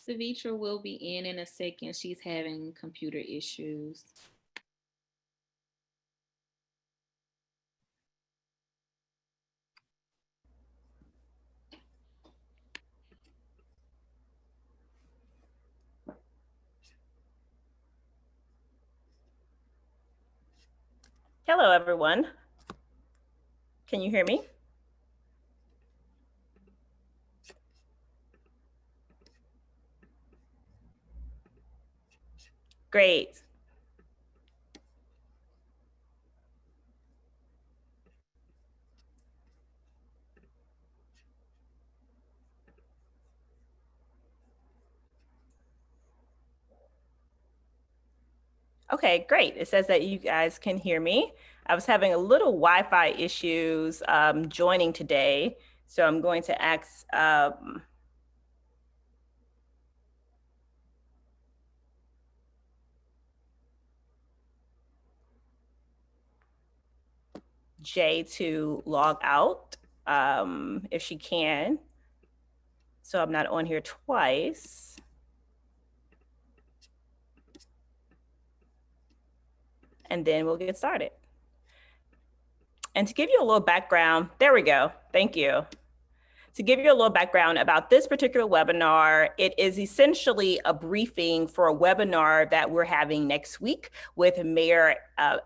Sevetra will be in a second. She's having computer issues. Hello, everyone. Can you hear me? Great. Okay, great. It says that you guys can hear me. I was having a little Wi-Fi issues joining today, so I'm going to ask Jay to log out if she can, so I'm not on here twice. And then we'll get started. And to give you a little background, there we go. Thank you. To give you a little background about this particular webinar, it is essentially a briefing for a webinar that we're having next week with Mayor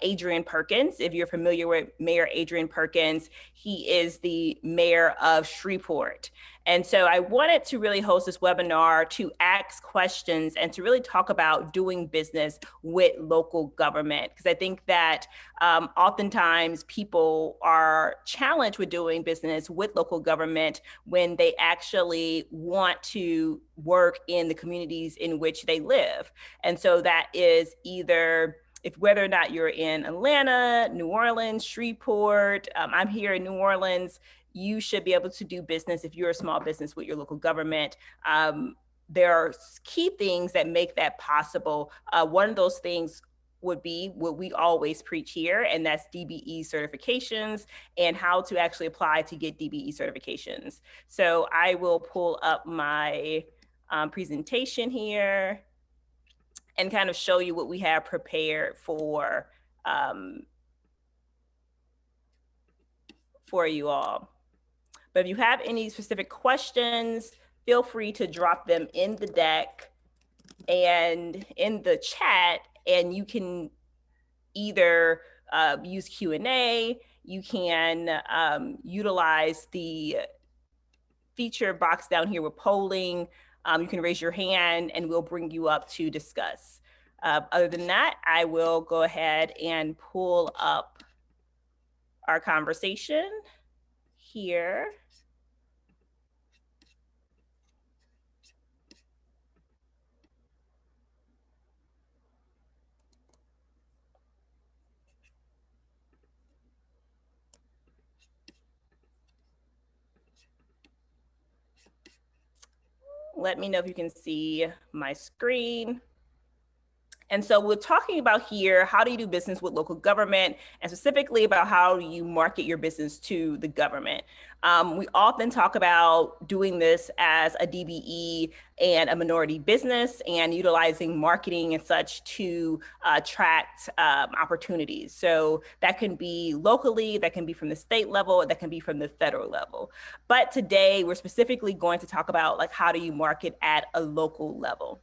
Adrian Perkins. If you're familiar with Mayor Adrian Perkins, he is the mayor of Shreveport. And so I wanted to really host this webinar to ask questions and to really talk about doing business with local government, because I think that oftentimes people are challenged with doing business with local government when they actually want to work in the communities in which they live. And so that is either whether or not you're in Atlanta, New Orleans, Shreveport, I'm here in New Orleans, you should be able to do business if you're a small business with your local government. There are key things that make that possible. One of those things would be what we always preach here, and that's DBE certifications and how to actually apply to get DBE certifications. So I will pull up my presentation here and kind of show you what we have prepared for you all. But if you have any specific questions, feel free to drop them in the deck and in the chat, and you can either use Q&A, you can utilize the feature box down here with polling. You can raise your hand and we'll bring you up to discuss. Other than that, I will go ahead and pull up our conversation here. Let me know if you can see my screen. And so we're talking about here, how do you do business with local government, and specifically about how you market your business to the government. We often talk about doing this as a DBE and a minority business and utilizing marketing and such to attract opportunities. So that can be locally, that can be from the state level, that can be from the federal level. But today we're specifically going to talk about like how do you market at a local level.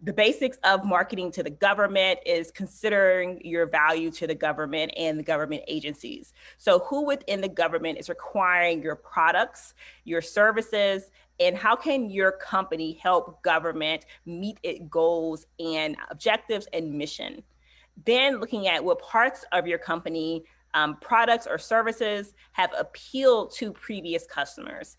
The basics of marketing to the government is considering your value to the government and the government agencies. So who within the government is requiring your products, your services, and how can your company help government meet its goals and objectives and mission? Then looking at what parts of your company, products or services have appealed to previous customers.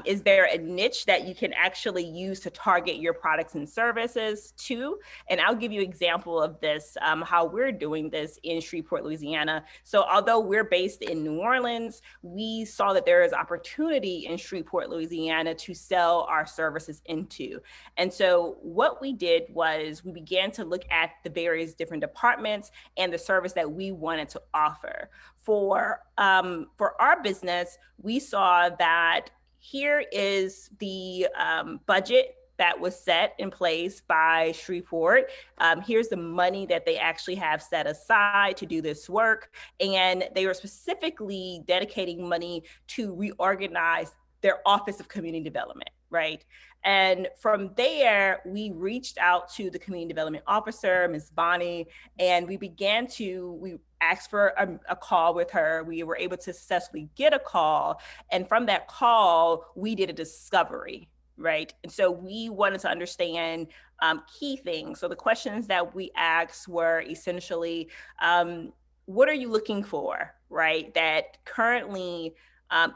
Is there a niche that you can actually use to target your products and services to? And I'll give you an example of this, how we're doing this in Shreveport, Louisiana. So although we're based in New Orleans, we saw that there is opportunity in Shreveport, Louisiana to sell our services into. And so what we did was we began to look at the various different departments and the service that we wanted to offer. For our business, we saw that here is the budget that was set in place by Shreveport. Here's the money that they actually have set aside to do this work. And they were specifically dedicating money to reorganize their Office of Community Development, right? And from there, we reached out to the Community Development Officer, Ms. Bonnie, and we asked for a call with her. We were able to successfully get a call. And from that call, we did a discovery, right? And so we wanted to understand key things. So the questions that we asked were essentially, what are you looking for, right? That currently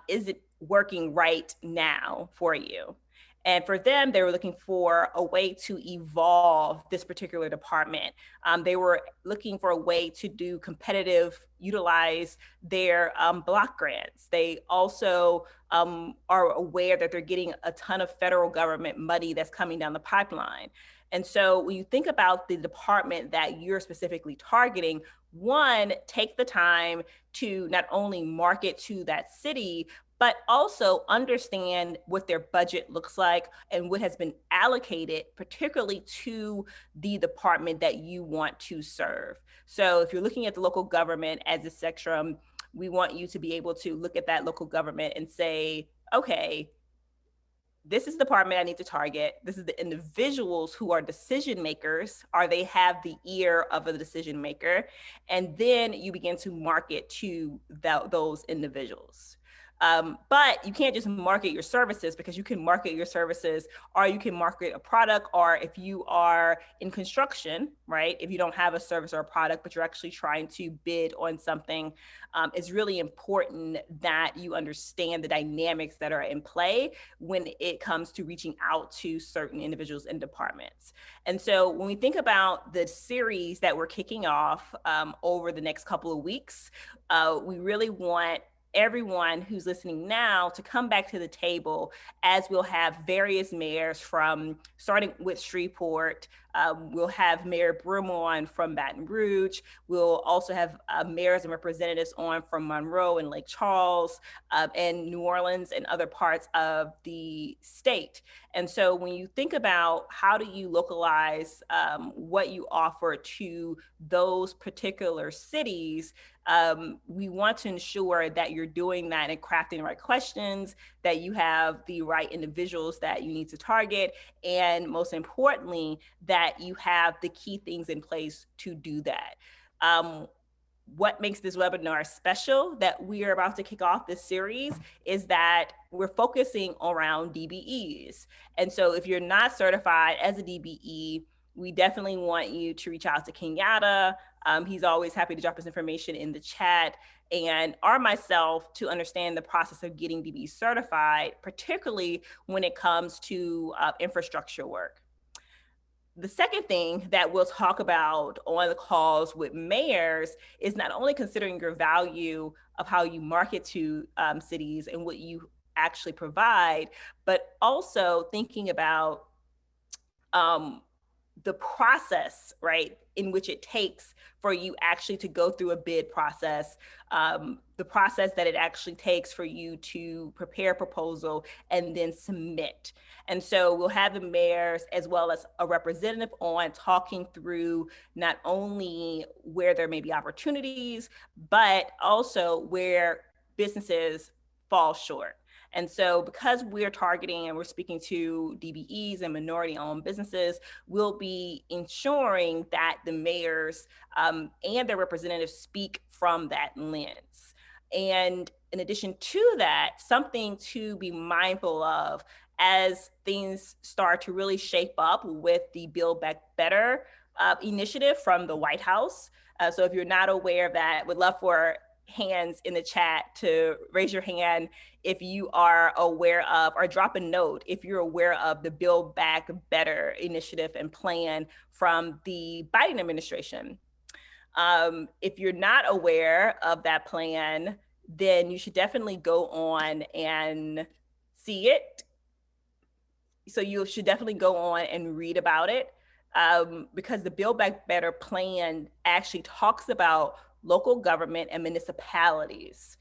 isn't working right now for you. And for them, they were looking for a way to evolve this particular department. They were looking for a way to utilize their block grants. They also are aware that they're getting a ton of federal government money that's coming down the pipeline. And so when you think about the department that you're specifically targeting, one, take the time to not only market to that city, but also understand what their budget looks like and what has been allocated, particularly to the department that you want to serve. So if you're looking at the local government as a spectrum, we want you to be able to look at that local government and say, okay, this is the department I need to target. This is the individuals who are decision makers, or they have the ear of a decision maker. And then you begin to market to those individuals. But you can't just market your services, because you can market your services, or you can market a product, or if you are in construction, right? If you don't have a service or a product, but you're actually trying to bid on something, it's really important that you understand the dynamics that are in play when it comes to reaching out to certain individuals and departments. And so when we think about the series that we're kicking off over the next couple of weeks, we really want everyone who's listening now to come back to the table, as we'll have various mayors from, starting with Shreveport. We'll have Mayor Broom on from Baton Rouge. We'll also have mayors and representatives on from Monroe and Lake Charles, and New Orleans and other parts of the state. And so when you think about how do you localize what you offer to those particular cities, we want to ensure that you're doing that and crafting the right questions, that you have the right individuals that you need to target, and most importantly, that you have the key things in place to do that. What makes this webinar special that we are about to kick off this series is that we're focusing around DBEs. And so if you're not certified as a DBE, we definitely want you to reach out to Kenyatta. He's always happy to drop his information in the chat, or myself, to understand the process of getting DBE certified, particularly when it comes to infrastructure work. The second thing that we'll talk about on the calls with mayors is not only considering your value of how you market to cities and what you actually provide, but also thinking about the process, right, in which it takes for you actually to go through a bid process, the process that it actually takes for you to prepare a proposal and then submit. And so we'll have the mayors as well as a representative on talking through not only where there may be opportunities, but also where businesses fall short. And so because we're targeting and we're speaking to DBEs and minority-owned businesses, we'll be ensuring that the mayors and their representatives speak from that lens. And in addition to that, something to be mindful of as things start to really shape up with the Build Back Better initiative from the White House. So if you're not aware of that, would love for hands in the chat to raise your hand if you are aware of, or drop a note if you're aware of the Build Back Better initiative and plan from the Biden administration. If you're not aware of that plan, then you should definitely go on and see it. So you should definitely go on and read about it, because the Build Back Better plan actually talks about local government and municipalities.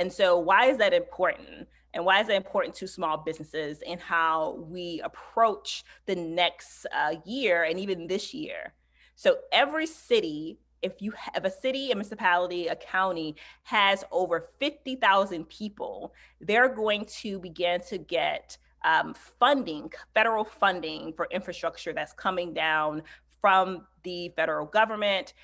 And so why is that important? And why is that important to small businesses and how we approach the next year and even this year? So every city, if you have a city, a municipality, a county has over 50,000 people, they're going to begin to get funding, federal funding for infrastructure that's coming down from the federal government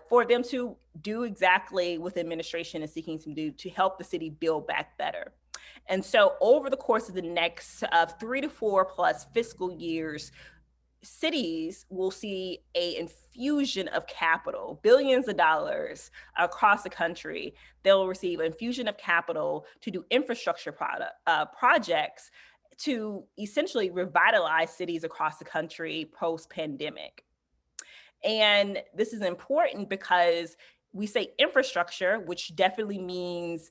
for them to do exactly what the administration is seeking to do to help the city build back better. And so over the course of the next 3 to 4 plus fiscal years, cities will see a infusion of capital, billions of dollars across the country. They'll receive an infusion of capital to do infrastructure projects to essentially revitalize cities across the country post-pandemic. And this is important because we say infrastructure, which definitely means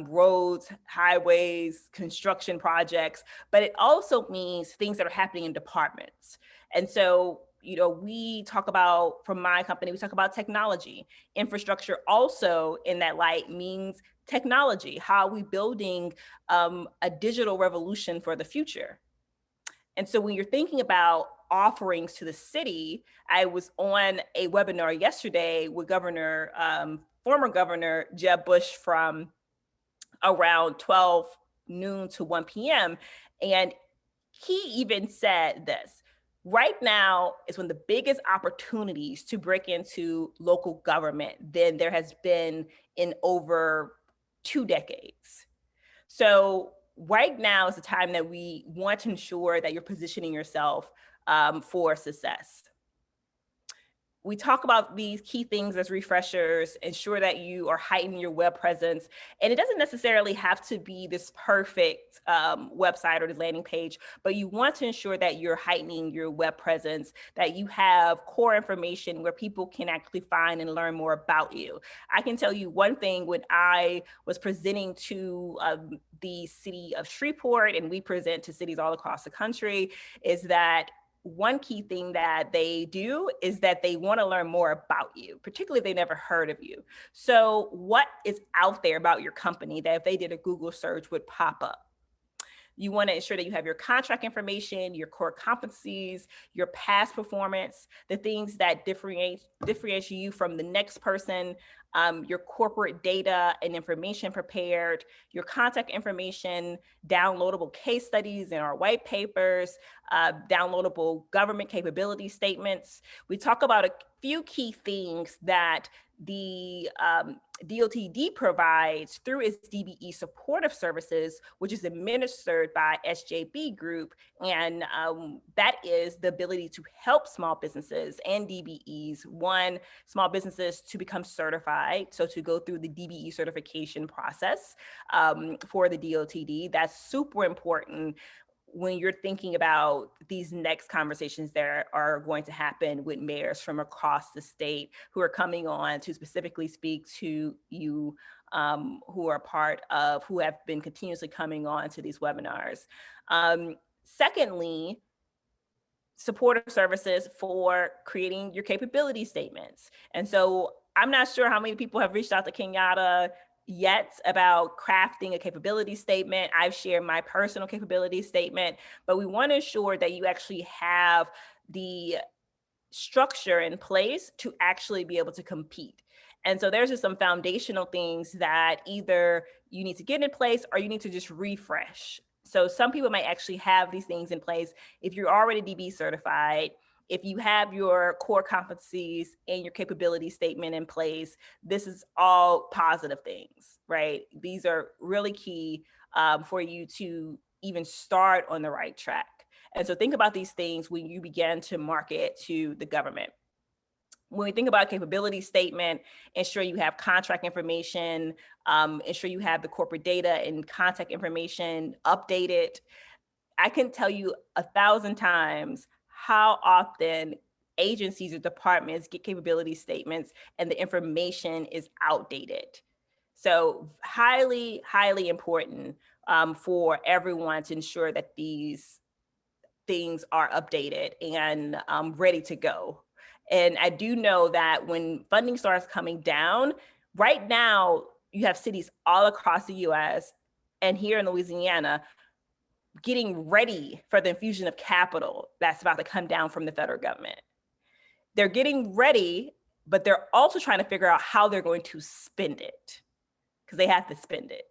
roads, highways, construction projects, but it also means things that are happening in departments. And so, we talk about, from my company, we talk about technology. Infrastructure also in that light means technology. How are we building a digital revolution for the future? And so when you're thinking about offerings to the city, I was on a webinar yesterday with former Governor Jeb Bush from around 12 noon to 1 p.m. And he even said this: right now is one of the biggest opportunities to break into local government than there has been in over 2 decades. So right now is the time that we want to ensure that you're positioning yourself for success. We talk about these key things as refreshers, ensure that you are heightening your web presence. And it doesn't necessarily have to be this perfect website or the landing page, but you want to ensure that you're heightening your web presence, that you have core information where people can actually find and learn more about you. I can tell you one thing: when I was presenting to the city of Shreveport, and we present to cities all across the country, is that one key thing that they do is that they want to learn more about you, particularly if they never heard of you. So what is out there about your company that if they did a Google search would pop up? You want to ensure that you have your contract information, your core competencies, your past performance, the things that differentiate you from the next person, your corporate data and information prepared, your contact information, downloadable case studies in our white papers, downloadable government capability statements. We talk about a few key things that the DOTD provides through its DBE supportive services, which is administered by SJB Group. And that is the ability to help small businesses and DBEs, small businesses to become certified. So to go through the DBE certification process for the DOTD. That's super important when you're thinking about these next conversations that are going to happen with mayors from across the state who are coming on to specifically speak to you, who have been continuously coming on to these webinars. Secondly, supportive services for creating your capability statements. And so I'm not sure how many people have reached out to Kenyatta yet about crafting a capability statement. I've shared my personal capability statement, but we want to ensure that you actually have the structure in place to actually be able to compete. And so there's just some foundational things that either you need to get in place or you need to just refresh. So some people might actually have these things in place. If you're already DB certified, if you have your core competencies and your capability statement in place, this is all positive things, right? These are really key for you to even start on the right track. And so think about these things when you begin to market to the government. When we think about capability statement, ensure you have contract information, ensure you have the corporate data and contact information updated. I can tell you 1,000 times how often agencies or departments get capability statements and the information is outdated. So highly, highly important for everyone to ensure that these things are updated and ready to go. And I do know that when funding starts coming down, right now, you have cities all across the US and here in Louisiana getting ready for the infusion of capital that's about to come down from the federal government. They're getting ready, but they're also trying to figure out how they're going to spend it because they have to spend it.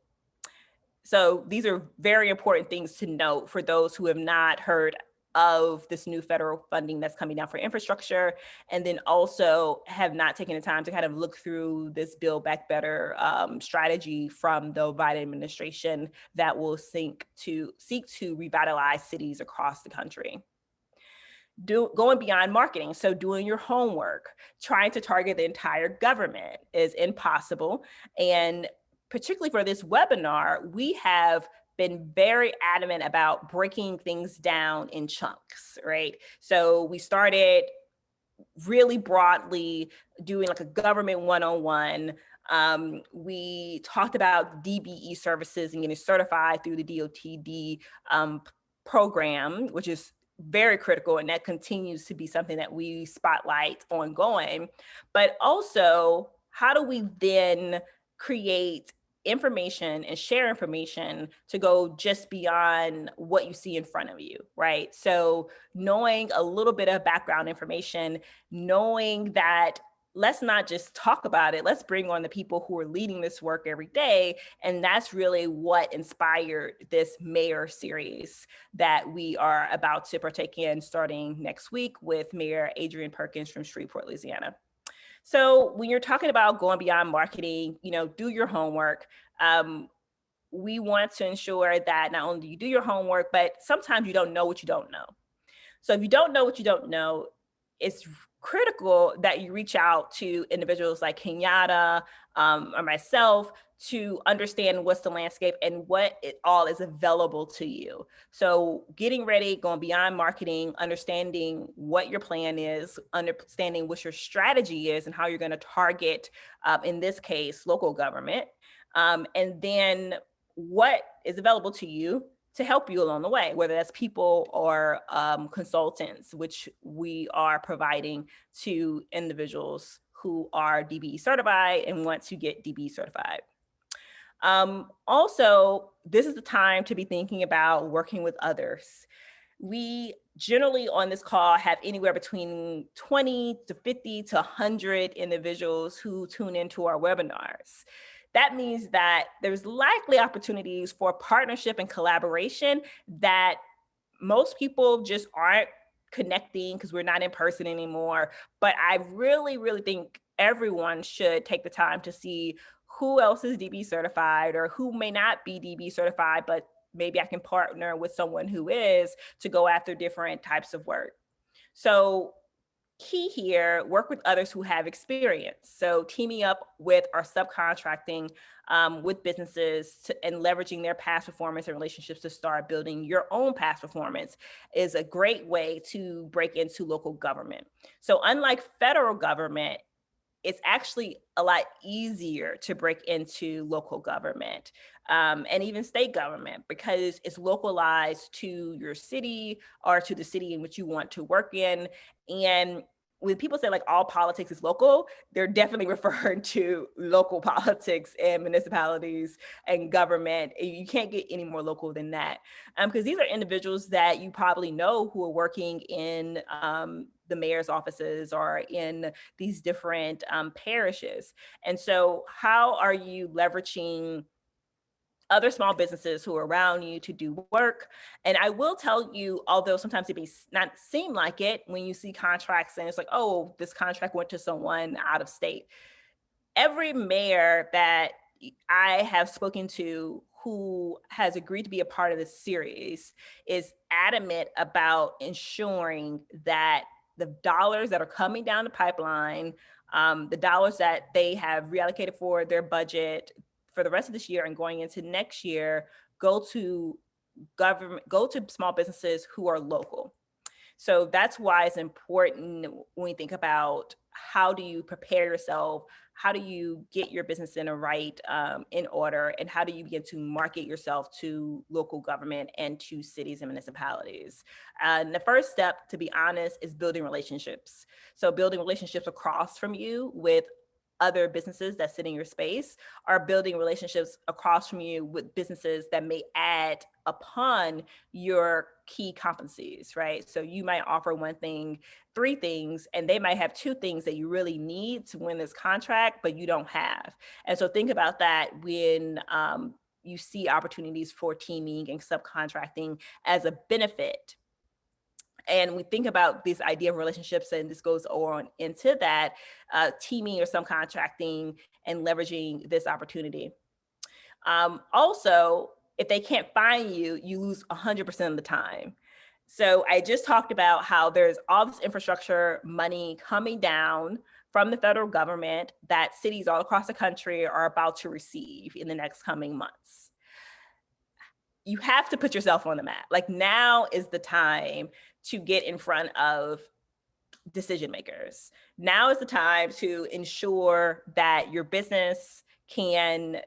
So these are very important things to note for those who have not heard of this new federal funding that's coming down for infrastructure, and then also have not taken the time to kind of look through this Build Back Better strategy from the Biden administration that will seek to revitalize cities across the country. Going beyond marketing, so doing your homework, trying to target the entire government is impossible. And particularly for this webinar, we have been very adamant about breaking things down in chunks, right? So we started really broadly doing like a government 101. We talked about DBE services and getting certified through the DOTD program, which is very critical, and that continues to be something that we spotlight ongoing. But also, how do we then create information and share information to go just beyond what you see in front of you, right? So knowing a little bit of background information, knowing that let's not just talk about it, let's bring on the people who are leading this work every day. And that's really what inspired this mayor series that we are about to partake in starting next week with Mayor Adrian Perkins from Shreveport, Louisiana. So when you're talking about going beyond marketing, do your homework. We want to ensure that not only do you do your homework, but sometimes you don't know what you don't know. So if you don't know what you don't know, it's critical that you reach out to individuals like Kenyatta or myself to understand what's the landscape and what it all is available to you. So getting ready, going beyond marketing, understanding what your plan is, understanding what your strategy is and how you're going to target, in this case, local government, and then what is available to you to help you along the way, whether that's people or consultants, which we are providing to individuals who are DBE certified and want to get DBE certified. Also, this is the time to be thinking about working with others. We generally on this call have anywhere between 20 to 50 to 100 individuals who tune into our webinars. That means that there's likely opportunities for partnership and collaboration that most people just aren't connecting because we're not in person anymore. But I really, really think everyone should take the time to see who else is DB certified or who may not be DB certified, but maybe I can partner with someone who is to go after different types of work. So key here, work with others who have experience. So teaming up with or subcontracting with businesses and leveraging their past performance and relationships to start building your own past performance is a great way to break into local government. So unlike federal government, it's actually a lot easier to break into local government and even state government because it's localized to your city or to the city in which you want to work in. And when people say like all politics is local, they're definitely referring to local politics and municipalities and government. You can't get any more local than that because these are individuals that you probably know who are working in the mayor's offices or in these different parishes. And so how are you leveraging other small businesses who are around you to do work? And I will tell you, although sometimes it may not seem like it when you see contracts and it's like, oh, this contract went to someone out of state. Every mayor that I have spoken to who has agreed to be a part of this series is adamant about ensuring that the dollars that are coming down the pipeline, the dollars that they have reallocated for their budget for the rest of this year and going into next year, go to government, go to small businesses who are local. So that's why it's important when you think about how do you prepare yourself, how do you get your business in in order, and how do you begin to market yourself to local government and to cities and municipalities. And the first step, to be honest, is building relationships. So building relationships across from you with other businesses that sit in your space are building relationships across from you with businesses that may add upon your key competencies, right? So you might offer one thing, three things, and they might have two things that you really need to win this contract, but you don't have. And so think about that when you see opportunities for teaming and subcontracting as a benefit. And we think about this idea of relationships, and this goes on into that teaming or subcontracting and leveraging this opportunity. Also, if they can't find you, you lose 100% of the time. So I just talked about how there's all this infrastructure money coming down from the federal government that cities all across the country are about to receive in the next coming months. You have to put yourself on the map. Like, now is the time to get in front of decision makers. Now is the time to ensure that your business can,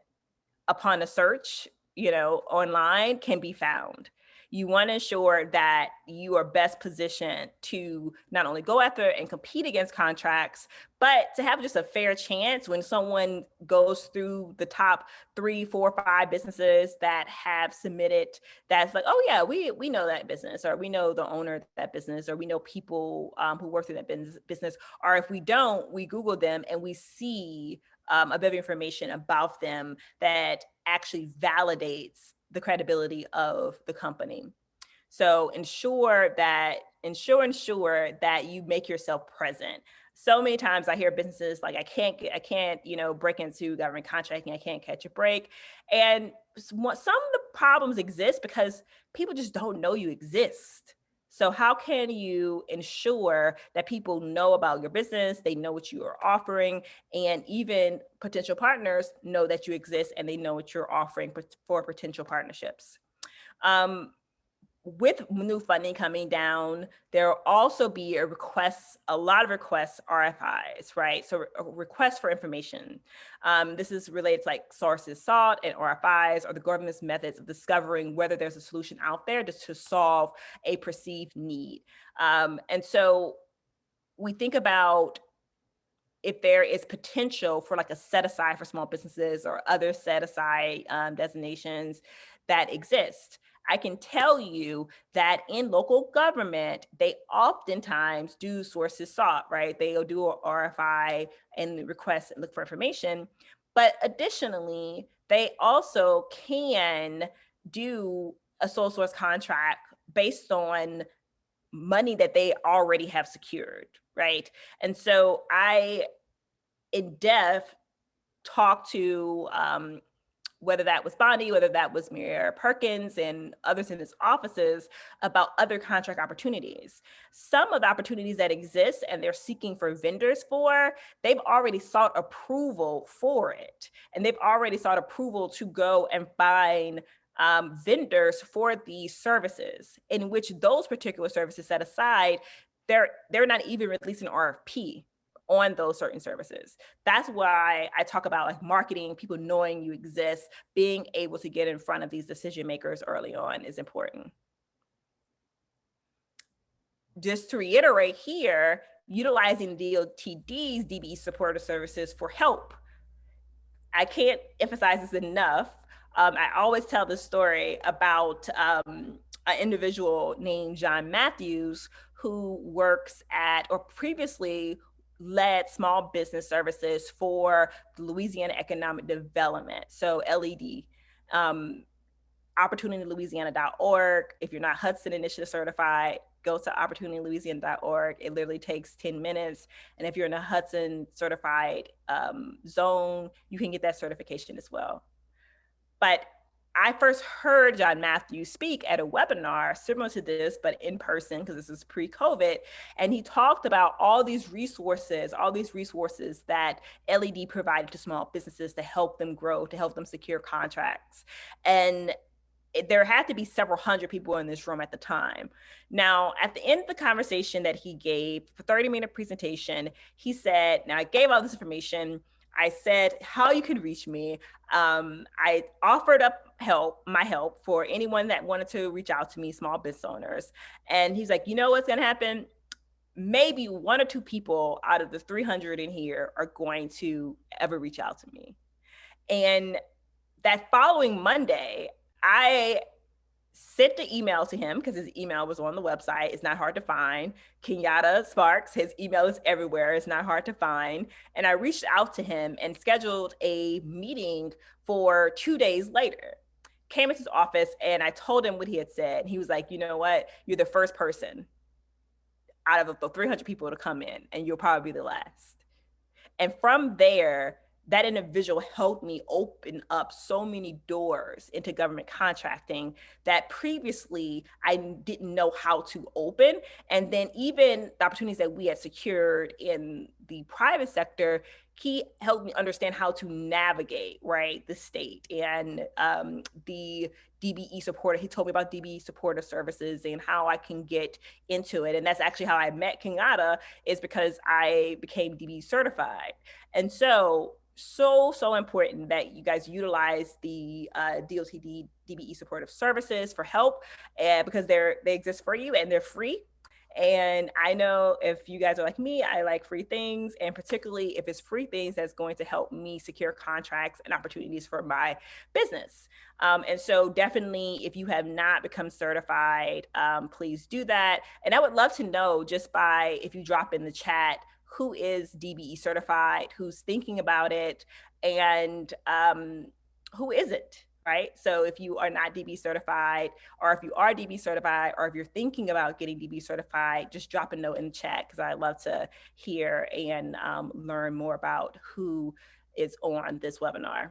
upon a search, online, can be found. You want to ensure that you are best positioned to not only go after and compete against contracts, but to have just a fair chance when someone goes through the top 3, 4, 5 businesses that have submitted, that's like, oh yeah, we know that business, or we know the owner of that business, or we know people who work through that business, or if we don't, we Google them and we see a bit of information about them that actually validates the credibility of the company. So ensure that you make yourself present. So many times I hear businesses like, I can't, break into government contracting. I can't catch a break. And some of the problems exist because people just don't know you exist. So how can you ensure that people know about your business, they know what you are offering, and even potential partners know that you exist and they know what you're offering for potential partnerships? With new funding coming down, there will also be a lot of requests, RFIs, right? So a request for information. This is related to like sources sought, and RFIs are the government's methods of discovering whether there's a solution out there to solve a perceived need. And so we think about if there is potential for like a set aside for small businesses or other set aside designations that exist. I can tell you that in local government, they oftentimes do sources sought, right? They'll do an RFI and request and look for information. But additionally, they also can do a sole source contract based on money that they already have secured, right? And so I, in depth, talked to whether that was Bonnie, whether that was Mayor Perkins and others in his offices about other contract opportunities. Some of the opportunities that exist and they're seeking for vendors for, they've already sought approval for it. And they've already sought approval to go and find vendors for these services, in which those particular services set aside, they're not even releasing an RFP on those certain services. That's why I talk about like marketing, people knowing you exist, being able to get in front of these decision makers early on is important. Just to reiterate here, utilizing DOTD's DBE supporter services for help. I can't emphasize this enough. I always tell the story about an individual named John Matthews, who works at, or previously led small business services for the Louisiana Economic Development, so LED. OpportunityLouisiana.org. If you're not Hudson Initiative certified, go to OpportunityLouisiana.org. It literally takes 10 minutes. And if you're in a Hudson certified zone, you can get that certification as well. But I first heard John Matthews speak at a webinar similar to this, but in person, because this is pre-COVID. And he talked about all these resources that LED provided to small businesses to help them grow, to help them secure contracts. And there had to be several hundred people in this room at the time. Now, at the end of the conversation that he gave, for 30-minute presentation, he said, now I gave all this information. I said how you could reach me. I offered up my help for anyone that wanted to reach out to me, small business owners. And he's like, you know what's gonna happen? maybe one or two people out of the 300 in here are going to ever reach out to me. And that following Monday, I sent the email to him because his email was on the website. It's not hard to find. Kenyatta Sparks, his email is everywhere. It's not hard to find. And I reached out to him and scheduled a meeting for 2 days later. Came into his office and I told him what he had said. He was like, you know what? You're the first person out of the 300 people to come in, and you'll probably be the last. And from there, that individual helped me open up so many doors into government contracting that previously I didn't know how to open. And then even the opportunities that we had secured in the private sector, he helped me understand how to navigate, right, the state and the DBE supporter. He told me about DBE supporter services and how I can get into it. And that's actually how I met Kenyatta, is because I became DBE certified. And so important that you guys utilize the DOTD DBE supportive services for help, because they exist for you and they're free. And I know if you guys are like me, I like free things, and particularly if it's free things that's going to help me secure contracts and opportunities for my business. And so definitely, if you have not become certified, please do that. And I would love to know, just by, if you drop in the chat, who is DBE certified, who's thinking about it, and who isn't, right? So if you are not DB certified, or if you are DB certified, or if you're thinking about getting DB certified, just drop a note in the chat, because I'd love to hear and learn more about who is on this webinar.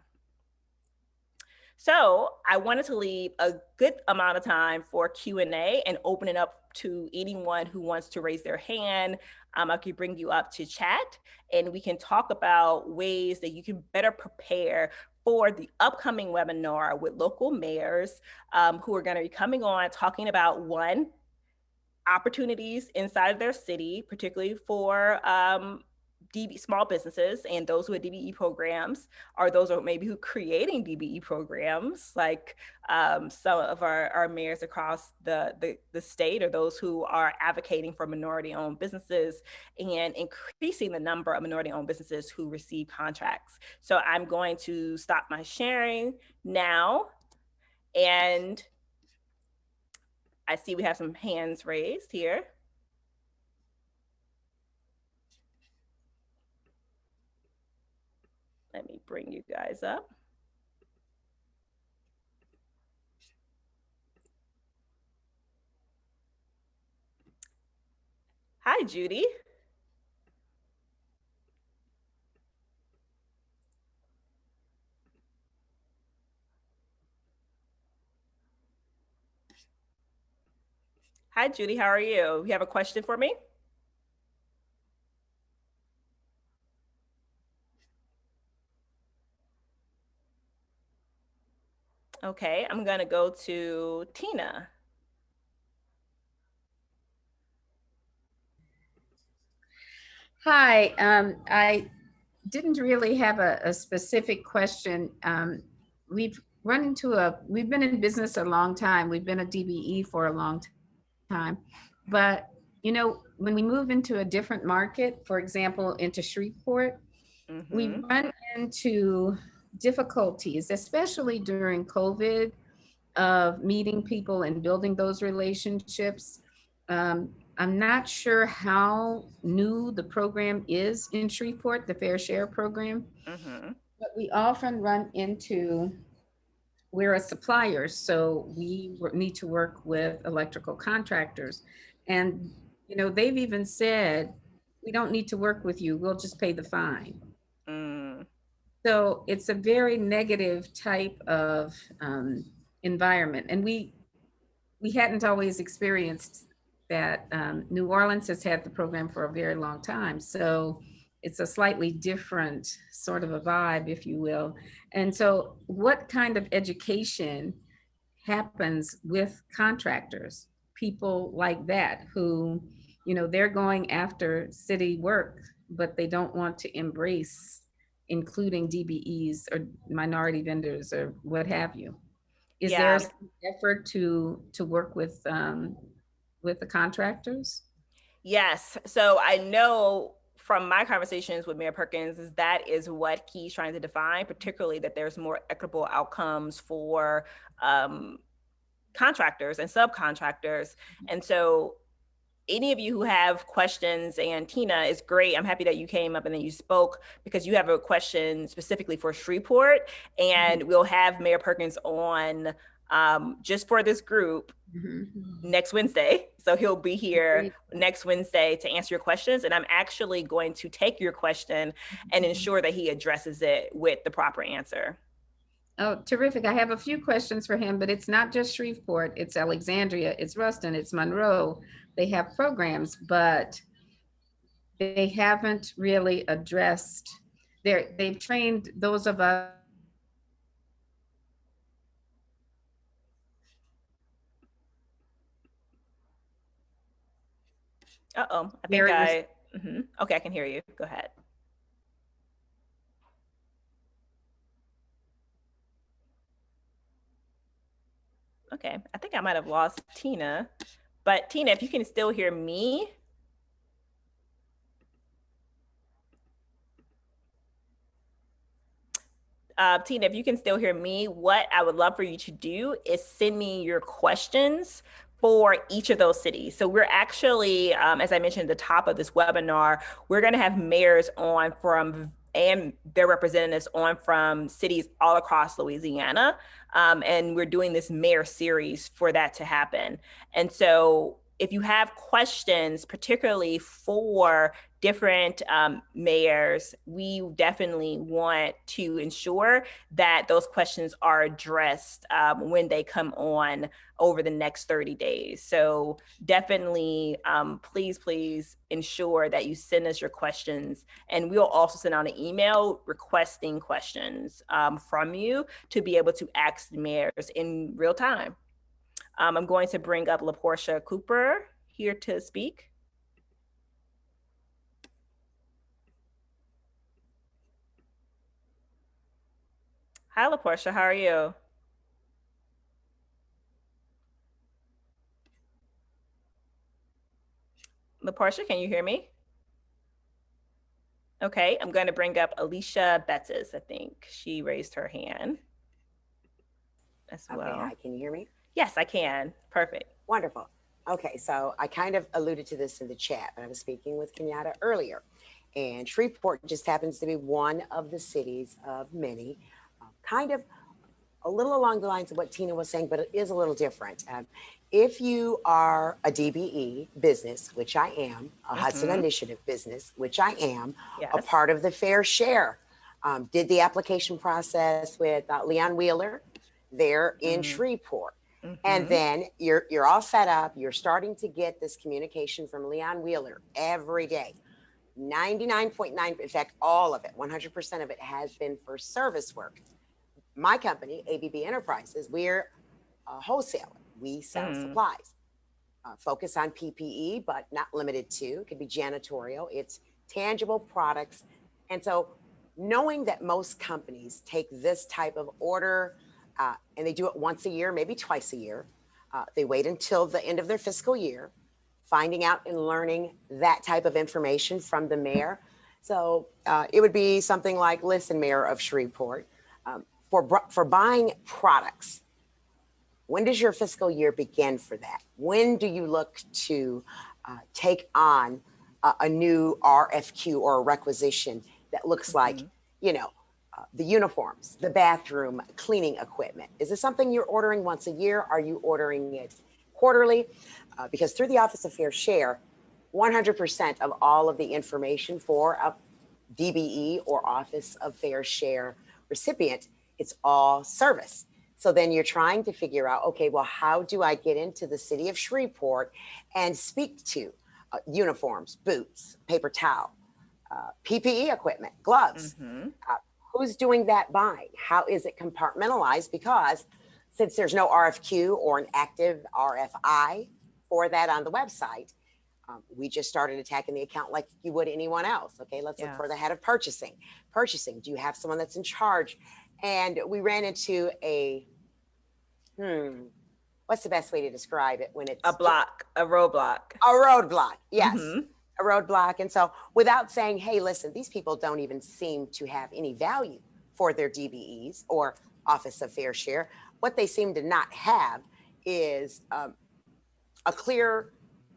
So I wanted to leave a good amount of time for Q&A and open it up to anyone who wants to raise their hand. I can bring you up to chat, and we can talk about ways that you can better prepare for the upcoming webinar with local mayors who are going to be coming on, talking about, one, opportunities inside of their city, particularly for small businesses and those who have DBE programs, or those who maybe who creating DBE programs, like some of our mayors across the state, or those who are advocating for minority-owned businesses and increasing the number of minority-owned businesses who receive contracts. So I'm going to stop my sharing now, and I see we have some hands raised here. Let me bring you guys up. Hi, Judy. Hi, Judy. How are you? You have a question for me? Okay, I'm going to go to Tina. Hi, I didn't really have a specific question. We've been in business a long time. We've been a DBE for a long time. But, when we move into a different market, for example, into Shreveport, we run into difficulties, especially during COVID, of meeting people and building those relationships. I'm not sure how new the program is in Shreveport, the Fair Share program, but we often run into, we're a supplier, so we need to work with electrical contractors. And, they've even said, we don't need to work with you, we'll just pay the fine. So it's a very negative type of environment. And we hadn't always experienced that. New Orleans has had the program for a very long time. So it's a slightly different sort of a vibe, if you will. And so what kind of education happens with contractors, people like that, who, they're going after city work, but they don't want to embrace including DBEs or minority vendors or what have you? Is there some effort to work with the contractors? Yes. So I know from my conversations with Mayor Perkins is that is what he's trying to define, particularly that there's more equitable outcomes for contractors and subcontractors. And so any of you who have questions, and Tina, is great. I'm happy that you came up and then you spoke because you have a question specifically for Shreveport, and we'll have Mayor Perkins on just for this group next Wednesday. So he'll be here next Wednesday to answer your questions. And I'm actually going to take your question and ensure that he addresses it with the proper answer. Oh, terrific. I have a few questions for him, but it's not just Shreveport. It's Alexandria, it's Ruston, it's Monroe. They have programs, but they haven't really addressed, they've trained those of us. Uh-oh, I think okay, I can hear you. Go ahead. Okay, I think I might have lost Tina, but Tina, if you can still hear me. Tina, if you can still hear me, what I would love for you to do is send me your questions for each of those cities. So we're actually, as I mentioned at the top of this webinar, we're going to have mayors on and their representatives on from cities all across Louisiana. And we're doing this mayor series for that to happen. And so if you have questions, particularly for different mayors, we definitely want to ensure that those questions are addressed when they come on over the next 30 days. So definitely, please ensure that you send us your questions, and we'll also send out an email requesting questions from you to be able to ask the mayors in real time. I'm going to bring up LaPortia Cooper here to speak. Hi, LaPortia, how are you? LaPortia, can you hear me? Okay, I'm going to bring up Alicia Bettis. I think she raised her hand as well. Okay, hi, can you hear me? Yes, I can. Perfect. Wonderful. Okay, so I kind of alluded to this in the chat, but I was speaking with Kenyatta earlier, and Shreveport just happens to be one of the cities of many, kind of a little along the lines of what Tina was saying, but it is a little different. If you are a DBE business, which I am, a Hudson Initiative business, which I am, a part of the Fair Share, did the application process with Leon Wheeler there in Shreveport. And then you're all set up. You're starting to get this communication from Leon Wheeler every day. 99.9, in fact, all of it, 100% of it has been for service work. My company, ABB Enterprises, we're a wholesaler. We sell supplies. Focus on PPE, but not limited to. It could be janitorial. It's tangible products. And so knowing that most companies take this type of order and they do it once a year, maybe twice a year. They wait until the end of their fiscal year, finding out and learning that type of information from the mayor. So it would be something like, listen, Mayor of Shreveport, for buying products, when does your fiscal year begin for that? When do you look to take on a new RFQ or a requisition that looks like, you know, the uniforms, the bathroom cleaning equipment? Is this something you're ordering once a year? Are you ordering it quarterly? Because through the Office of Fair Share, 100% of all of the information for a DBE or Office of Fair Share recipient, it's all service. So then you're trying to figure out, okay, well, how do I get into the city of Shreveport and speak to uniforms, boots, paper towel, PPE equipment, gloves? Who's doing that buying? How is it compartmentalized? Because since there's no RFQ or an active RFI for that on the website, we just started attacking the account like you would anyone else. Okay, let's look for the head of purchasing. Purchasing, do you have someone that's in charge? And we ran into a, what what's the best way to describe it when it's a roadblock. A roadblock, yes. Mm-hmm. A roadblock. And so without saying, hey, listen, these people don't even seem to have any value for their DBEs or Office of Fair Share, what they seem to not have is a clear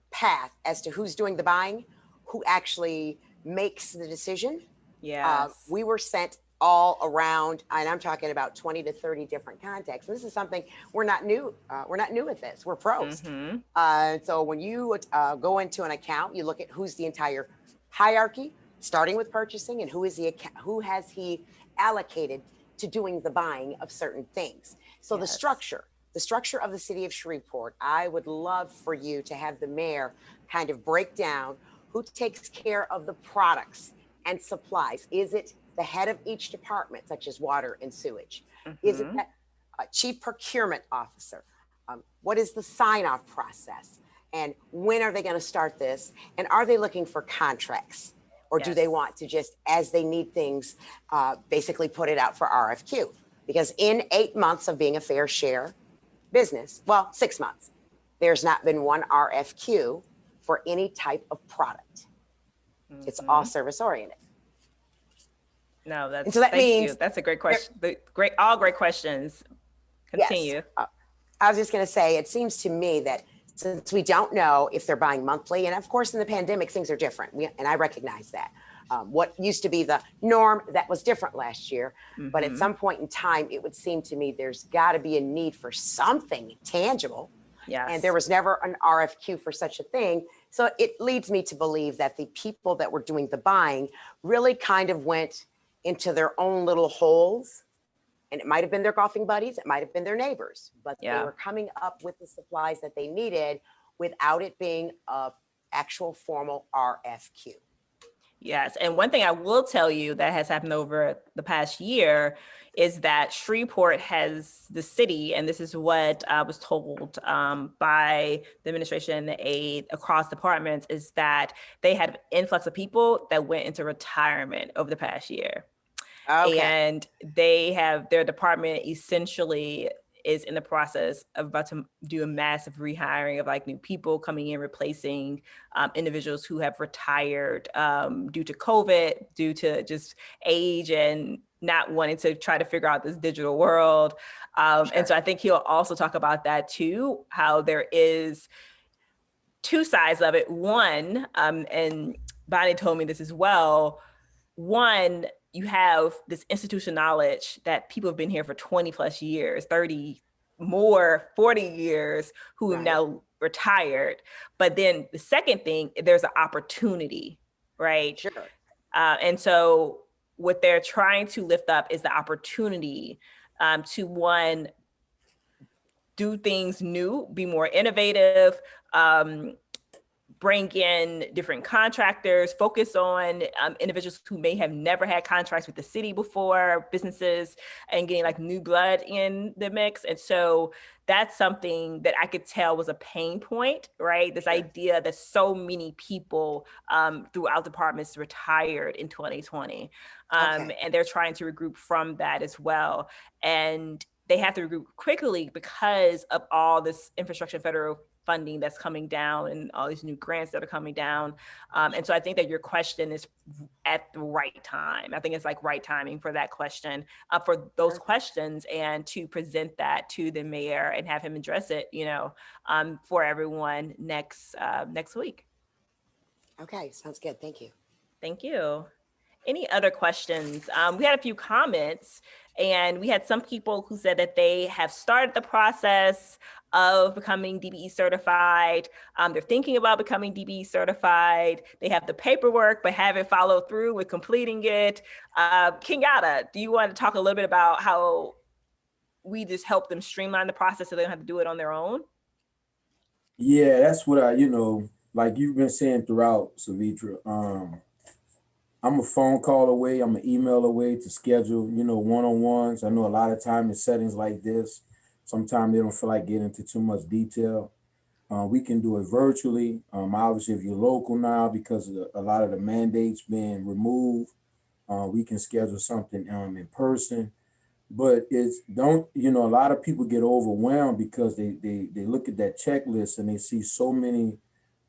path as to who's doing the buying, who actually makes the decision. Yes. We were sent all around, and I'm talking about 20 to 30 different contacts. This is something we're not new at this. We're pros. Mm-hmm. So when you go into an account, you look at who's the entire hierarchy, starting with purchasing, and who has he allocated to doing the buying of certain things. So Yes. the structure of the city of Shreveport, I would love for you to have the mayor kind of break down who takes care of the products and supplies. Is it the head of each department, such as water and sewage? Mm-hmm. Is it that chief procurement officer? What is the sign-off process? And when are they going to start this? And are they looking for contracts? Or do they want to just, as they need things, basically put it out for RFQ? Because in 8 months of being a fair share business, well, 6 months, there's not been one RFQ for any type of product. Mm-hmm. It's all service oriented. No, that's, so that thank means you. That's a great question. All great questions. Continue. Yes. I was just going to say, it seems to me that since we don't know if they're buying monthly, and of course in the pandemic, things are different. And I recognize that. What used to be the norm, that was different last year. Mm-hmm. But at some point in time, it would seem to me there's got to be a need for something tangible. Yes. And there was never an RFQ for such a thing. So it leads me to believe that the people that were doing the buying really kind of went into their own little holes. And it might have been their golfing buddies, it might have been their neighbors, but they were coming up with the supplies that they needed without it being a actual formal RFQ. Yes. And one thing I will tell you that has happened over the past year is that Shreveport has the city, and this is what I was told by the administration aide across departments, is that they had an influx of people that went into retirement over the past year. Okay. And they have their department essentially is in the process of about to do a massive rehiring of like new people coming in, replacing individuals who have retired due to COVID, due to just age and not wanting to try to figure out this digital world. Sure. And so I think he'll also talk about that too, how there is two sides of it. One, and Bonnie told me this as well, one, you have this institutional knowledge that people have been here for 20 plus years, 30 more, 40 years, who have now retired. But then the second thing, there's an opportunity, right? Sure. And so what they're trying to lift up is the opportunity to, one, do things new, be more innovative, bring in different contractors, focus on individuals who may have never had contracts with the city before, businesses, and getting like new blood in the mix. And so that's something that I could tell was a pain point, right? This idea that so many people throughout departments retired in 2020. And they're trying to regroup from that as well. And they have to regroup quickly because of all this infrastructure federal funding that's coming down and all these new grants that are coming down. And so I think that your question is at the right time. I think it's like right timing for that question, for those questions, and to present that to the mayor and have him address it, for everyone next week. Okay, sounds good. Thank you. Thank you. Any other questions? We had a few comments, and we had some people who said that they have started the process of becoming DBE certified. They're thinking about becoming DBE certified. They have the paperwork, but haven't followed through with completing it. Kenyatta, do you want to talk a little bit about how we just help them streamline the process so they don't have to do it on their own? Yeah, that's what like you've been saying throughout, Sevetri. I'm a phone call away, I'm an email away to schedule, one-on-ones. I know a lot of time in settings like this, sometimes they don't feel like getting into too much detail. We can do it virtually. Obviously, if you're local now, because of a lot of the mandates being removed, we can schedule something in person. but it's don't, a lot of people get overwhelmed because they look at that checklist and they see so many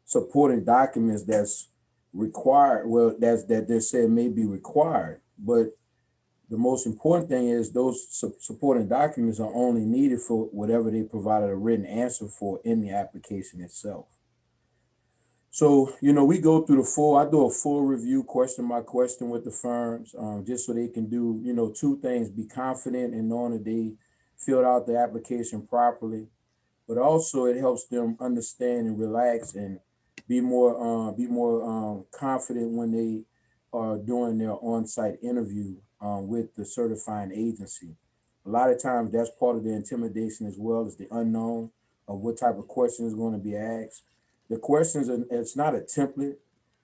supporting documents that's required. Well, that they said may be required, but the most important thing is those supporting documents are only needed for whatever they provided a written answer for in the application itself. So, we go through I do a full review question by question with the firms, just so they can do, two things: be confident in knowing that they filled out the application properly, but also it helps them understand and relax and be more confident when they are doing their on-site interview with the certifying agency. A lot of times that's part of the intimidation as well as the unknown of what type of question is going to be asked. The questions are, it's not a template.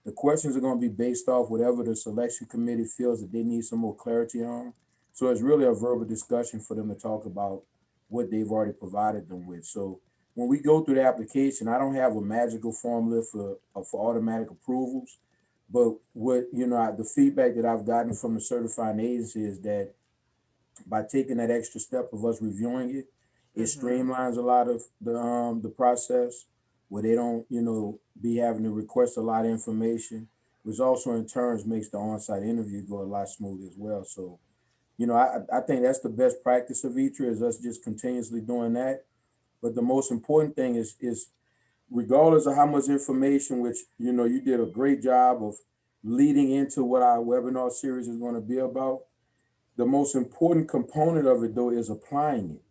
The questions are going to be based off whatever the selection committee feels that they need some more clarity on. So it's really a verbal discussion for them to talk about what they've already provided them with. So when we go through the application, I don't have a magical formula for automatic approvals, but what the feedback that I've gotten from the certifying agency is that by taking that extra step of us reviewing it, it streamlines a lot of the process where they don't be having to request a lot of information, which also in turns makes the on-site interview go a lot smoother as well. So I think that's the best practice of Vitra, is us just continuously doing that. But the most important thing is regardless of how much information, which you did a great job of leading into what our webinar series is going to be about. The most important component of it, though, is applying it.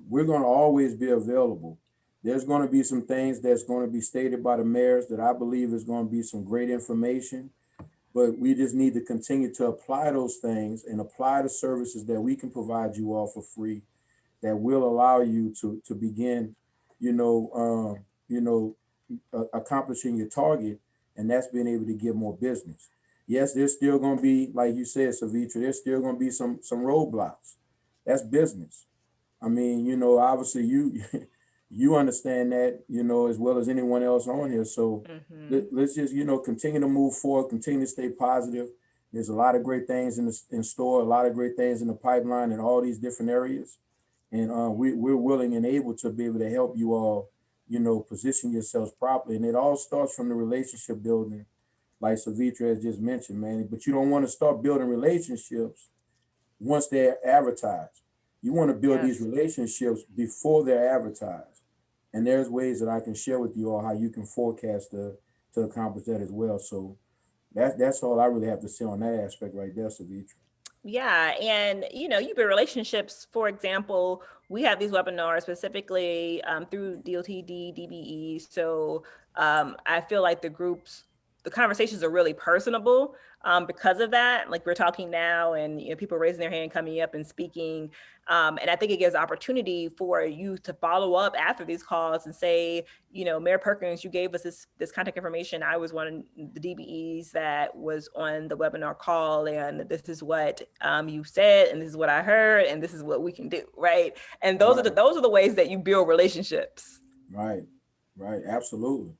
We're going to always be available. There's going to be some things that's going to be stated by the mayors that I believe is going to be some great information, but we just need to continue to apply those things and apply the services that we can provide you all for free that will allow you to begin, accomplishing your target, and that's being able to get more business. Yes, there's still going to be, like you said, Savitra, there's still going to be some roadblocks. That's business. I mean, obviously you you understand that, as well as anyone else on here. So let's just, continue to move forward, continue to stay positive. There's a lot of great things in store, a lot of great things in the pipeline in all these different areas. And we're willing and able to be able to help you all, position yourselves properly. And it all starts from the relationship building, like Savitra has just mentioned, man. But you don't want to start building relationships once they're advertised. You want to build these relationships before they're advertised. And there's ways that I can share with you all how you can forecast to accomplish that as well. So that's all I really have to say on that aspect right there, Savitra. Yeah. And, you build relationships. For example, we have these webinars specifically through DOTD, DBE. So I feel like the conversations are really personable because of that. Like we're talking now and people raising their hand, coming up and speaking. And I think it gives opportunity for you to follow up after these calls and say, Mayor Perkins, you gave us this contact information. I was one of the DBEs that was on the webinar call, and this is what you said, and this is what I heard, and this is what we can do, right? And those are the ways that you build relationships. Right, absolutely.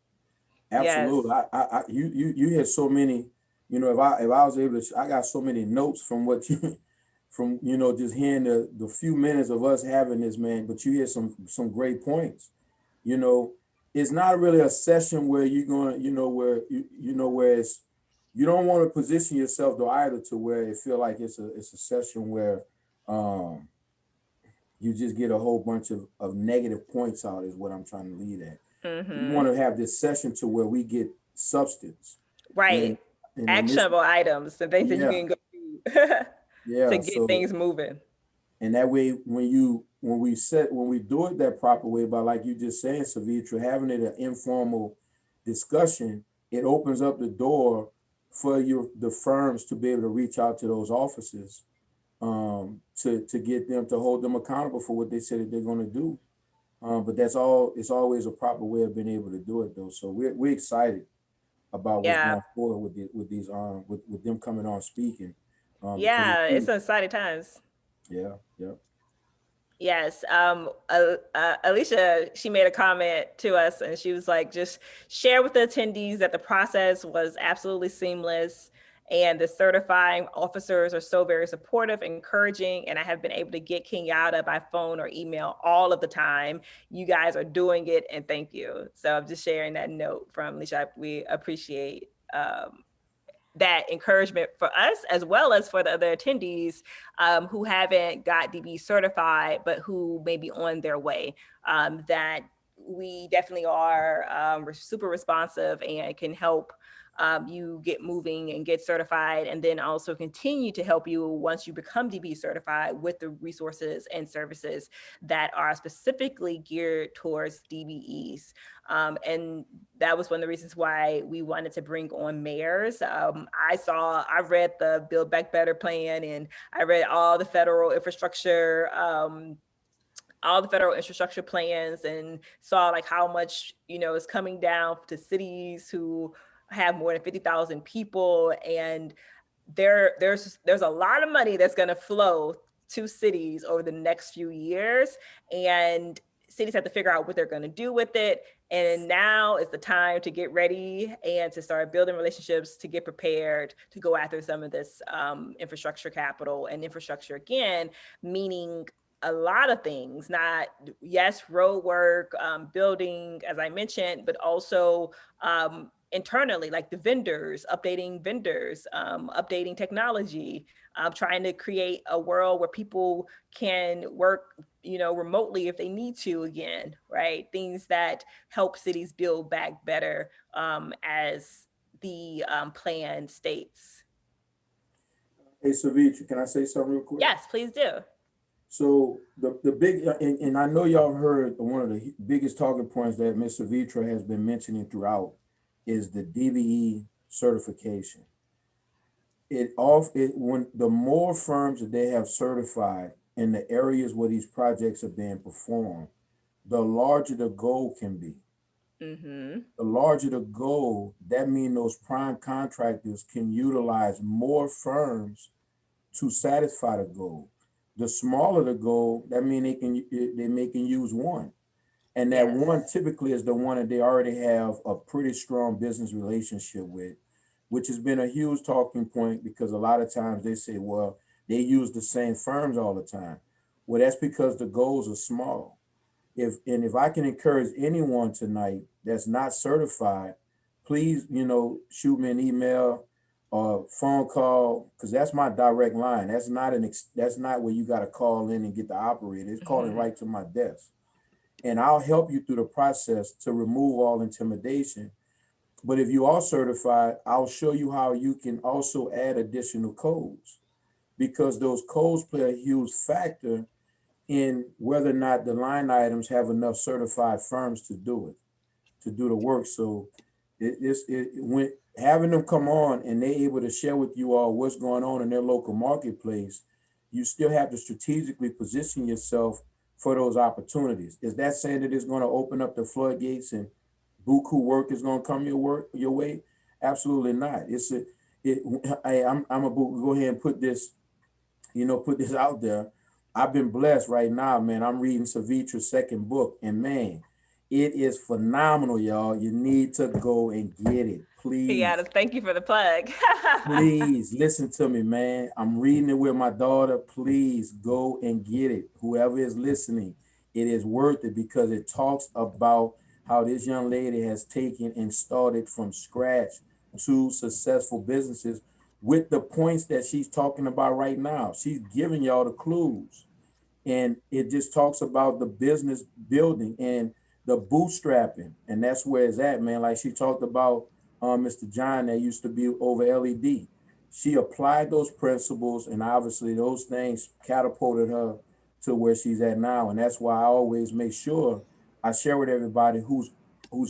Yes. You had so many, if I was able to, I got so many notes from what you from just hearing the few minutes of us having this, man. But you had some great points. It's not really a session where you're going to where it's, you don't want to position yourself though either to where it feel like it's a session where you just get a whole bunch of negative points out, is what I'm trying to lead at. We want to have this session to where we get substance, right? And actionable items and things that you can go through to get things moving. And that way, when we do it that proper way, by like you just saying, Savitra, having it an informal discussion, it opens up the door for the firms to be able to reach out to those offices to get them to hold them accountable for what they said that they're going to do. But it's always a proper way of being able to do it though. So we're excited about what's going forward with them coming on speaking. It's exciting times. Yeah. Yes. Alicia, she made a comment to us and she was like, just share with the attendees that the process was absolutely seamless And the certifying officers are so very supportive, encouraging, and I have been able to get Kenyatta by phone or email all of the time. You guys are doing it, and thank you. So I'm just sharing that note from Lisha. We appreciate that encouragement for us, as well as for the other attendees who haven't got DB certified, but who may be on their way. That we definitely are super responsive and can help you get moving and get certified, and then also continue to help you once you become DB certified with the resources and services that are specifically geared towards DBEs. And that was one of the reasons why we wanted to bring on mayors. I read the Build Back Better plan, and I read all the federal infrastructure plans, and saw like how much, is coming down to cities who have more than 50,000 people. And there's a lot of money that's going to flow to cities over the next few years, and cities have to figure out what they're going to do with it. And now is the time to get ready and to start building relationships, to get prepared to go after some of this infrastructure capital. And infrastructure, again, meaning a lot of things, not, yes, road work, building, as I mentioned, but also internally, like the vendors, updating technology, trying to create a world where people can work, remotely if they need to again, right? Things that help cities build back better, as the plan states. Hey, Sevetri, can I say something real quick? Yes, please do. So the big, and I know y'all heard one of the biggest talking points that Ms. Sevetri has been mentioning throughout is the DBE certification. When the more firms that they have certified in the areas where these projects are being performed, the larger the goal can be. Mm-hmm. The larger the goal, that means those prime contractors can utilize more firms to satisfy the goal. The smaller the goal, that means they can use one. And that one typically is the one that they already have a pretty strong business relationship with, which has been a huge talking point, because a lot of times they say, well, they use the same firms all the time. Well, that's because the goals are small. If I can encourage anyone tonight that's not certified, please, shoot me an email or phone call, because that's my direct line. That's not where you got to call in and get the operator. It's calling right to my desk. And I'll help you through the process to remove all intimidation. But if you are certified, I'll show you how you can also add additional codes, because those codes play a huge factor in whether or not the line items have enough certified firms to do the work. So when having them come on and they're able to share with you all what's going on in their local marketplace, you still have to strategically position yourself for those opportunities. Is that saying that it's going to open up the floodgates and buku work is going to come your way? Absolutely not. I'm a go ahead and put this out there. I've been blessed right now, man. I'm reading Sevetri's second book, and man, it is phenomenal, y'all. You need to go and get it, please. Yeah, thank you for the plug. Please listen to me, man. I'm reading it with my daughter. Please go and get it. Whoever is listening, it is worth it, because it talks about how this young lady has taken and started from scratch to successful businesses with the points that she's talking about right now. She's giving y'all the clues. And it just talks about the business building and the bootstrapping. And that's where it's at, man. Like she talked about Mr. John that used to be over LED. She applied those principles, and obviously those things catapulted her to where she's at now. And that's why I always make sure I share with everybody who's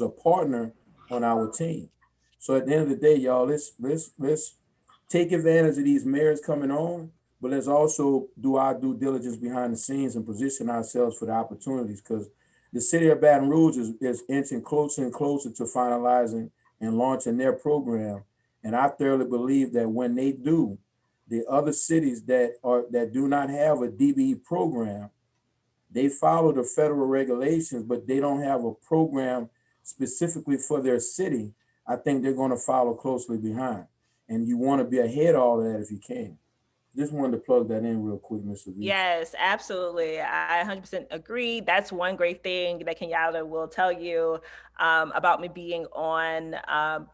a partner on our team. So at the end of the day, y'all, let's take advantage of these mayors coming on, but let's also do our due diligence behind the scenes and position ourselves for the opportunities, because the city of Baton Rouge is inching closer and closer to finalizing and launching their program. And I thoroughly believe that when they do, the other cities that do not have a DBE program, they follow the federal regulations, but they don't have a program specifically for their city. I think they're going to follow closely behind. and you want to be ahead of all of that if you can. Just wanted to plug that in real quick, Mr. V. Yes, absolutely. I 100% agree. That's one great thing that Kenyatta will tell you about me being on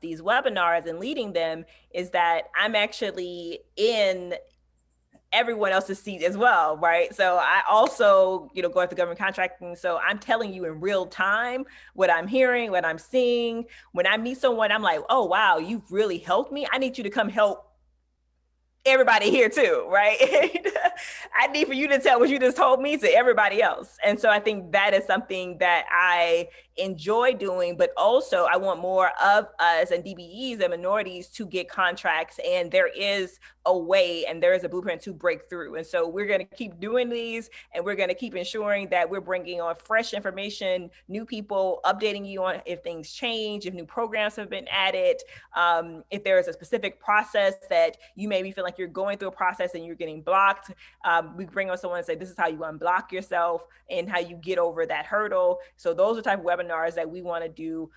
these webinars and leading them is that I'm actually in everyone else's seat as well, right? So I also, go after government contracting. So I'm telling you in real time what I'm hearing, what I'm seeing. When I meet someone, I'm like, oh, wow, you've really helped me. I need you to come help everybody here too, right? I need for you to tell what you just told me to everybody else. And so I think that is something that I enjoy doing, but also I want more of us and DBEs and minorities to get contracts. And there is a way and there is a blueprint to break through. And so we're going to keep doing these and we're going to keep ensuring that we're bringing on fresh information, new people, updating you on if things change, if new programs have been added, if there is a specific process that you may be feeling like you're going through a process and you're getting blocked. We bring on someone and say, this is how you unblock yourself and how you get over that hurdle. So those are the type of webinars that we want to do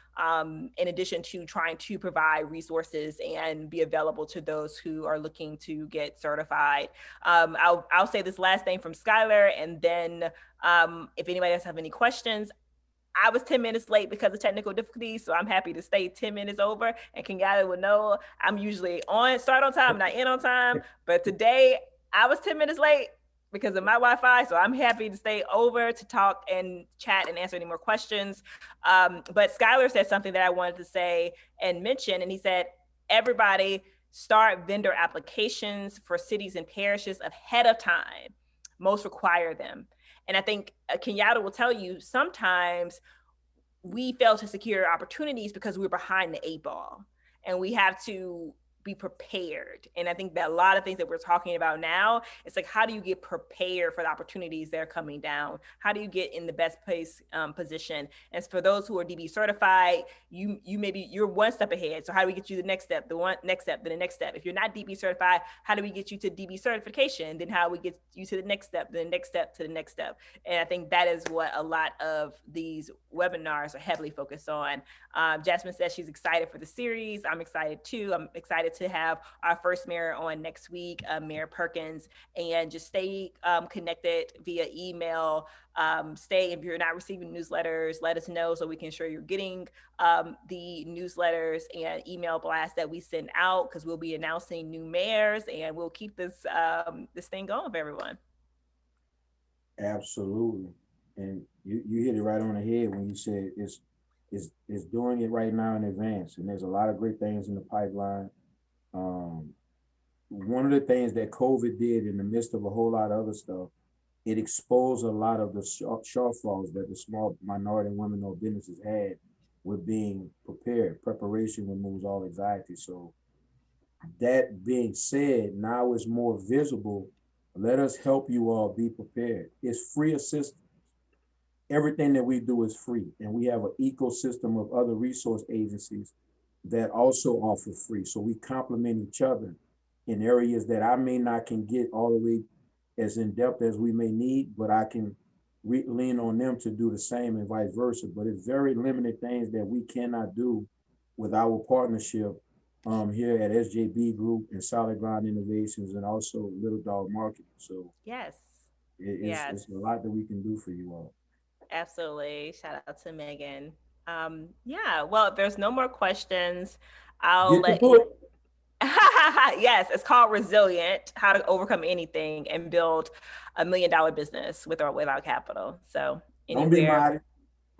in addition to trying to provide resources and be available to those who are looking to get certified. I'll say this last thing from Skylar, and then if anybody else have any questions, I was 10 minutes late because of technical difficulties, so I'm happy to stay 10 minutes over. And Kenyatta will know I'm usually start on time, not end on time. But today I was 10 minutes late because of my Wi-Fi, so I'm happy to stay over to talk and chat and answer any more questions. But Skylar said something that I wanted to say and mention, and he said, everybody start vendor applications for cities and parishes ahead of time. Most require them. And I think Kenyatta will tell you sometimes we fail to secure opportunities because we're behind the 8 ball and we have to be prepared. And I think that a lot of things that we're talking about now, it's like, how do you get prepared for the opportunities that are coming down? How do you get in the best place position? And for those who are DB certified, you're one step ahead. So how do we get you the next step, next step, then the next step? If you're not DB certified, how do we get you to DB certification? Then how we get you to the next step, then the next step to the next step? And I think that is what a lot of these webinars are heavily focused on. Jasmine says she's excited for the series. I'm excited too. I'm excited to have our first mayor on next week, Mayor Perkins, and just stay connected via email. If you're not receiving newsletters, let us know so we can ensure you're getting the newsletters and email blasts that we send out, because we'll be announcing new mayors and we'll keep this this thing going for everyone. Absolutely. And you hit it right on the head when you said it's doing it right now in advance. And there's a lot of great things in the pipeline. One of the things that COVID did in the midst of a whole lot of other stuff, it exposed a lot of the shortfalls that the small minority and women-owned businesses had with being prepared. Preparation removes all anxiety. So that being said, now it's more visible. Let us help you all be prepared. It's free assistance. Everything that we do is free. And we have an ecosystem of other resource agencies that also offer free. So we complement each other in areas that I may not can get all the way as in depth as we may need, but I can lean on them to do the same and vice versa. But it's very limited things that we cannot do with our partnership here at SJB Group and Solid Ground Innovations and also Little Dog Marketing. So yes, it's a lot that we can do for you all. Absolutely. Shout out to Megan. Yeah, well, if there's no more questions, I'll let you. Yes, it's called Resilient, How to Overcome Anything and Build $1 million business with or without capital. So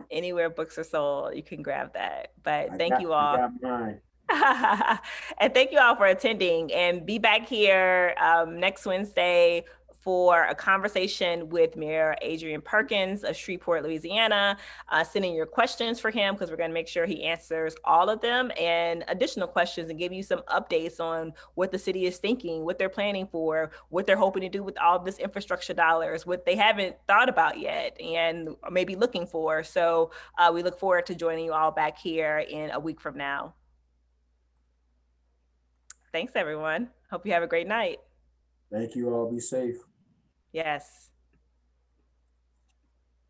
anywhere books are sold, you can grab that. But thank you all. I got mine. And thank you all for attending, and be back here next Wednesday for a conversation with Mayor Adrian Perkins of Shreveport, Louisiana. Sending your questions for him, because we're going to make sure he answers all of them and additional questions and give you some updates on what the city is thinking, what they're planning for, what they're hoping to do with all this infrastructure dollars, what they haven't thought about yet and maybe looking for. So we look forward to joining you all back here in a week from now. Thanks, everyone. Hope you have a great night. Thank you all. Be safe. Yes.